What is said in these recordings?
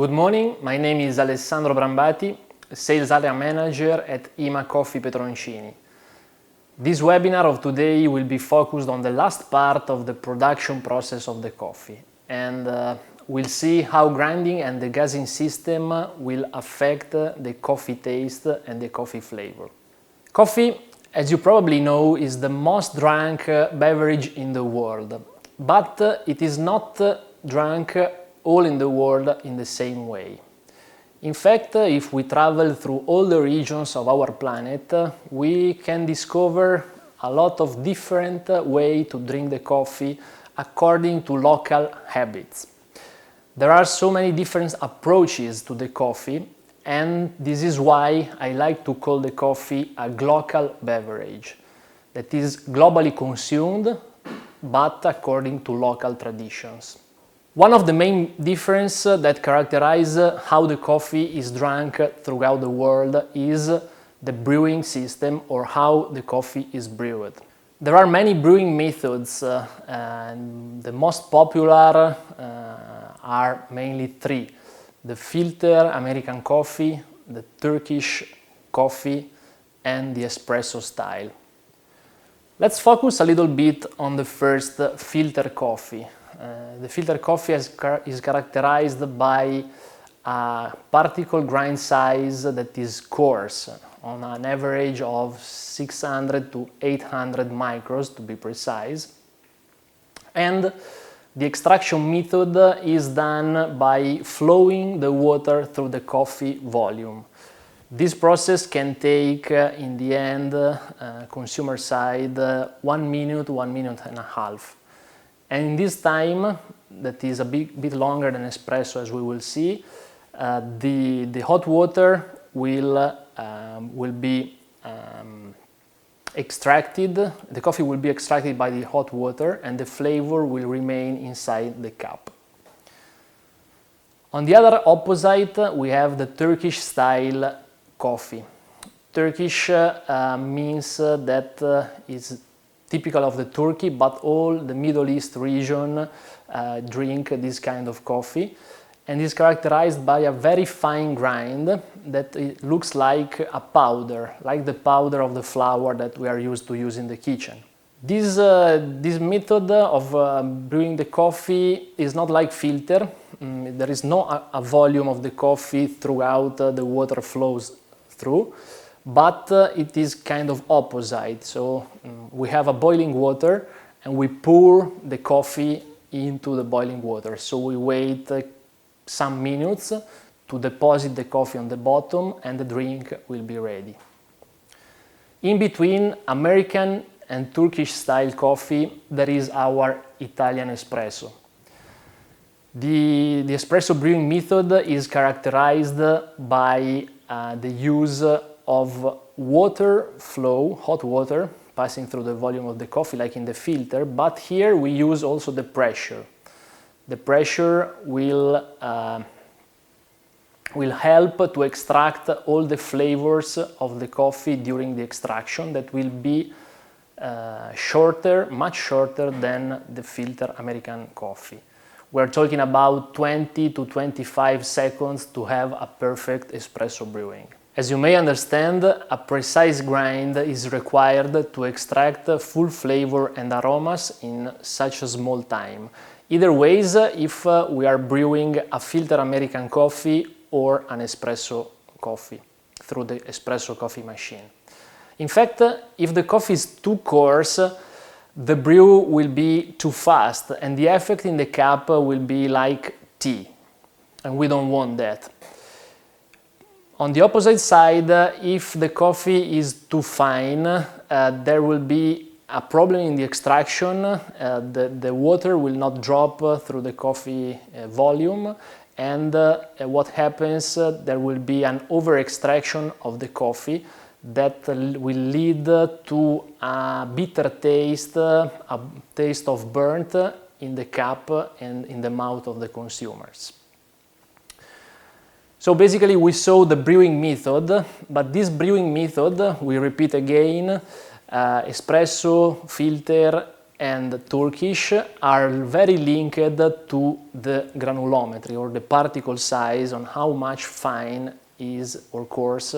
Good morning, my name is Alessandro Brambati, Sales Area Manager at IMA Coffee Petroncini. This webinar of today will be focused on the last part of the production process of the coffee, and we'll see how grinding and degassing system will affect the coffee taste and the coffee flavor. Coffee, as you probably know, is the most drunk beverage in the world, but it is not drunk all in the world in the same way. In fact, if we travel through all the regions of our planet, we can discover a lot of different ways to drink the coffee according to local habits. There are so many different approaches to the coffee, and this is why I like to call the coffee a global beverage that is globally consumed, but according to local traditions. One of the main differences that characterize how the coffee is drunk throughout the world is the brewing system, or how the coffee is brewed. There are many brewing methods, and the most popular are mainly three: the filter American coffee, the Turkish coffee, and the espresso style. Let's focus a little bit on the first, filter coffee. The filter coffee is characterized by a particle grind size that is coarse, on an average of 600 to 800 microns to be precise. And the extraction method is done by flowing the water through the coffee volume. This process can take, in the end, consumer side, 1 minute, 1 minute and a half. And in this time, that is a bit longer than espresso, as we will see, the hot water will be extracted. The coffee will be extracted by the hot water, and the flavor will remain inside the cup. On the other opposite, we have the Turkish style coffee. Turkish means that it's typical of the Turkey, but all the Middle East region drink this kind of coffee, and is characterized by a very fine grind that it looks like a powder, like the powder of the flour that we are used to use in the kitchen. This method of brewing the coffee is not like filter. There is no a volume of the coffee throughout the water flows through, but it is kind of opposite. So we have a boiling water and we pour the coffee into the boiling water. So we wait some minutes to deposit the coffee on the bottom, and the drink will be ready. In between American and Turkish style coffee, there is our Italian espresso. The espresso brewing method is characterized by the use of water flow, hot water, passing through the volume of the coffee like in the filter, but here we use also the pressure. The pressure will help to extract all the flavors of the coffee during the extraction, that will be shorter, much shorter than the filter American coffee. We're talking about 20 to 25 seconds to have a perfect espresso brewing. As you may understand, a precise grind is required to extract full flavor and aromas in such a small time. Either ways, if we are brewing a filter American coffee or an espresso coffee through the espresso coffee machine. In fact, if the coffee is too coarse, the brew will be too fast, and the effect in the cup will be like tea, and we don't want that. On the opposite side, if the coffee is too fine, there will be a problem in the extraction. The water will not drop through the coffee volume, and what happens, there will be an over extraction of the coffee that will lead to a bitter taste, a taste of burnt in the cup and in the mouth of the consumers. So basically we saw the brewing method, but this brewing method, we repeat again, espresso, filter and Turkish are very linked to the granulometry or the particle size on how much fine is or coarse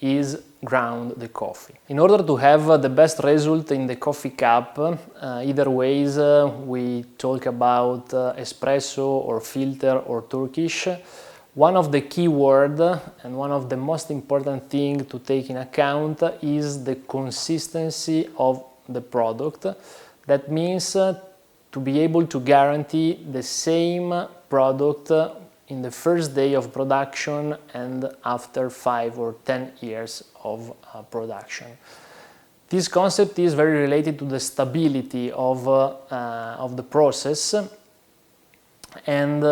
is ground the coffee. In order to have the best result in the coffee cup, either ways we talk about espresso or filter or Turkish, one of the key words and one of the most important things to take in account is the consistency of the product. That means to be able to guarantee the same product in the first day of production and after 5 or 10 years of production. This concept is very related to the stability of the process, and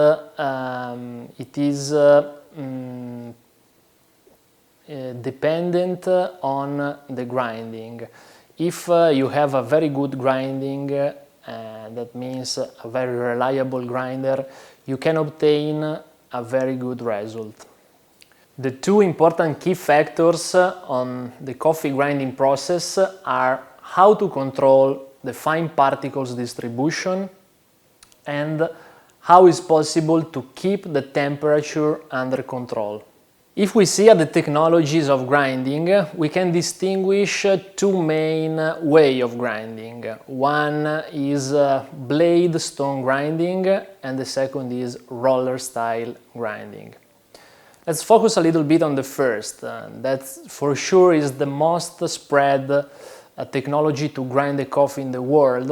it is dependent on the grinding. If you have a very good grinding, that means a very reliable grinder, you can obtain a very good result. The two important key factors on the coffee grinding process are how to control the fine particles distribution and how is possible to keep the temperature under control. If we see at the technologies of grinding, we can distinguish two main ways of grinding. One is blade stone grinding and the second is roller style grinding. Let's focus a little bit on the first. That for sure is the most spread technology to grind the coffee in the world.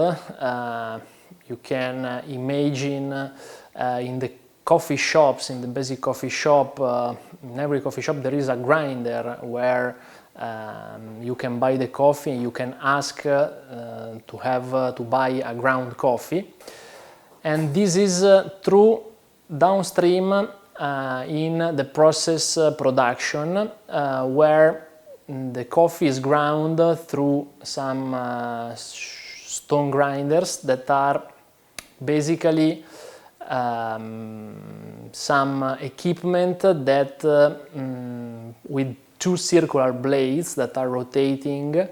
You can imagine in the coffee shops, in the basic coffee shop, in every coffee shop there is a grinder where you can buy the coffee and you can ask to buy a ground coffee. And this is true downstream in the process production where the coffee is ground through some stone grinders that are basically some equipment that with two circular blades that are rotating,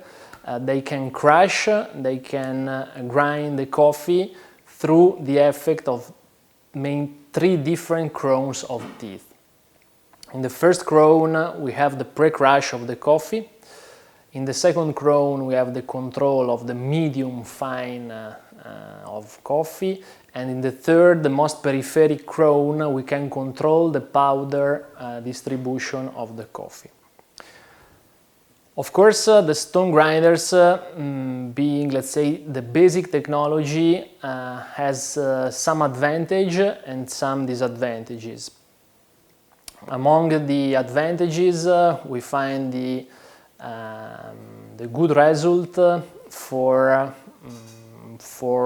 they can crush, they can grind the coffee through the effect of three different crowns of teeth. In the first crown we have the pre-crush of the coffee. In the second crown we have the control of the medium fine of coffee, and in the third, the most peripheric crown, we can control the powder distribution of the coffee. Of course, the stone grinders, being, let's say, the basic technology, has some advantage and some disadvantages. Among the advantages, we find the good result for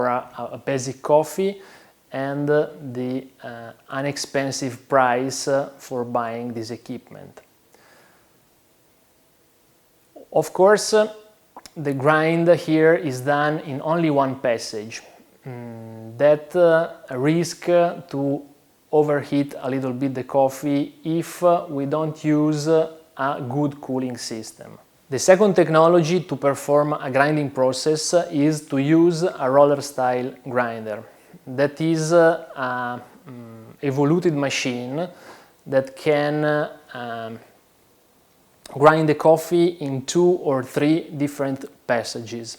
a basic coffee and the inexpensive price for buying this equipment. Of course, the grind here is done in only one passage. That risk to overheat a little bit the coffee if we don't use a good cooling system. The second technology to perform a grinding process is to use a roller style grinder. That is an evolved machine that can grind the coffee in 2 or 3 different passages.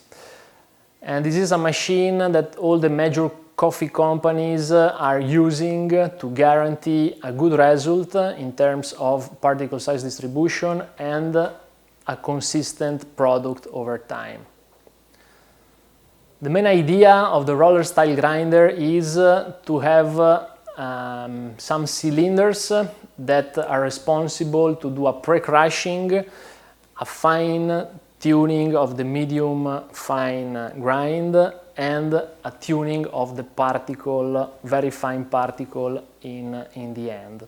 And this is a machine that all the major coffee companies are using to guarantee a good result in terms of particle size distribution and a consistent product over time. The main idea of the roller style grinder is to have some cylinders that are responsible to do a pre-crushing, a fine tuning of the medium fine grind, and a tuning of the particle, very fine particle in the end.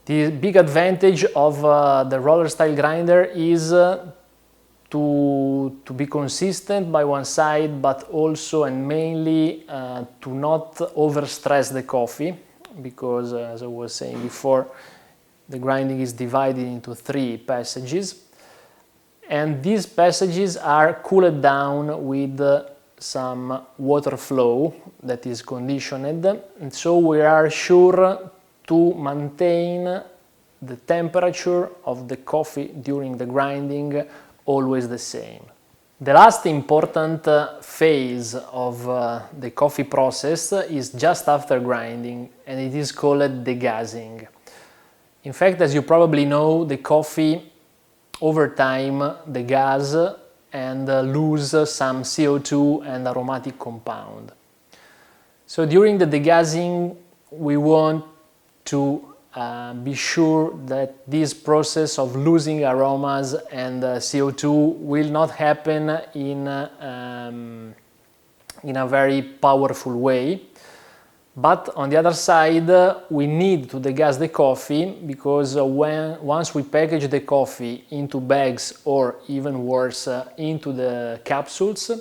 The big advantage of the roller style grinder is to be consistent by one side, but also and mainly to not overstress the coffee, because as I was saying before, the grinding is divided into 3 passages, and these passages are cooled down with some water flow that is conditioned, and so we are sure to maintain the temperature of the coffee during the grinding always the same. The last important phase of the coffee process is just after grinding, and it is called degassing. In fact, as you probably know, the coffee over time degas and lose some CO2 and aromatic compound. So during the degassing, we want to be sure that this process of losing aromas and CO2 will not happen in a very powerful way. But on the other side, we need to degas the coffee because once we package the coffee into bags or even worse into the capsules,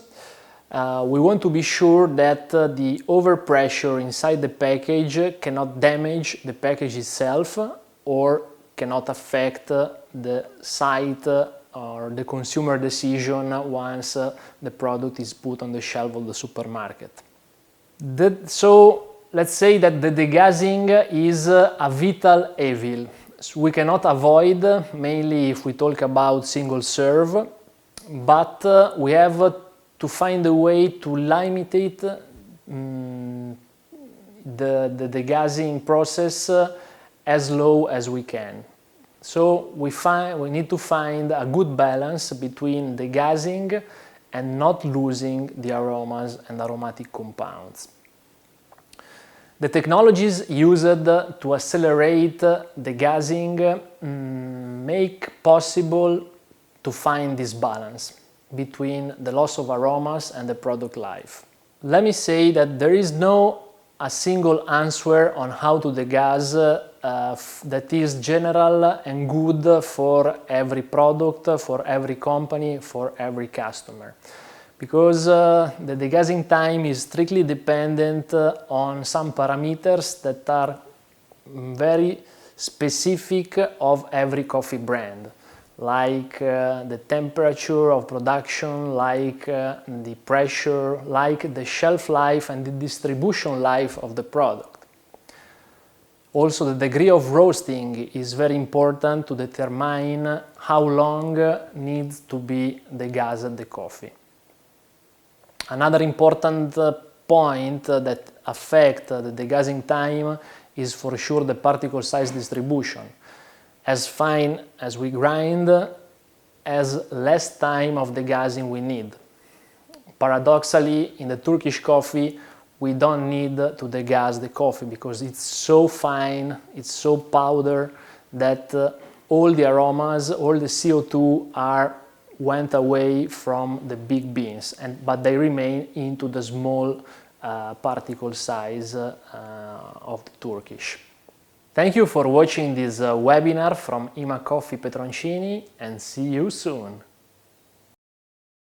we want to be sure that the overpressure inside the package cannot damage the package itself or cannot affect the site or the consumer decision once the product is put on the shelf of the supermarket. So let's say that the degassing is a vital evil. So we cannot avoid, mainly if we talk about single serve, but we have to find a way to limit the degassing process as low as we can. So we need to find a good balance between degassing and not losing the aromas and aromatic compounds. The technologies used to accelerate degassing make possible to find this balance between the loss of aromas and the product life. Let me say that there is a single answer on how to degas that is general and good for every product, for every company, for every customer. Because the degassing time is strictly dependent on some parameters that are very specific of every coffee brand, like the temperature of production, like the pressure, like the shelf life and the distribution life of the product. Also, the degree of roasting is very important to determine how long needs to be degassed the coffee. Another important point that affects the degassing time is for sure the particle size distribution. As fine as we grind, as less time of degassing we need. Paradoxically, in the Turkish coffee, we don't need to degas the coffee because it's so fine, it's so powder that all the aromas, all the CO2 went away from the big beans, but they remain into the small particle size of the Turkish. Thank you for watching this webinar from Ima Coffee Petroncini, and see you soon!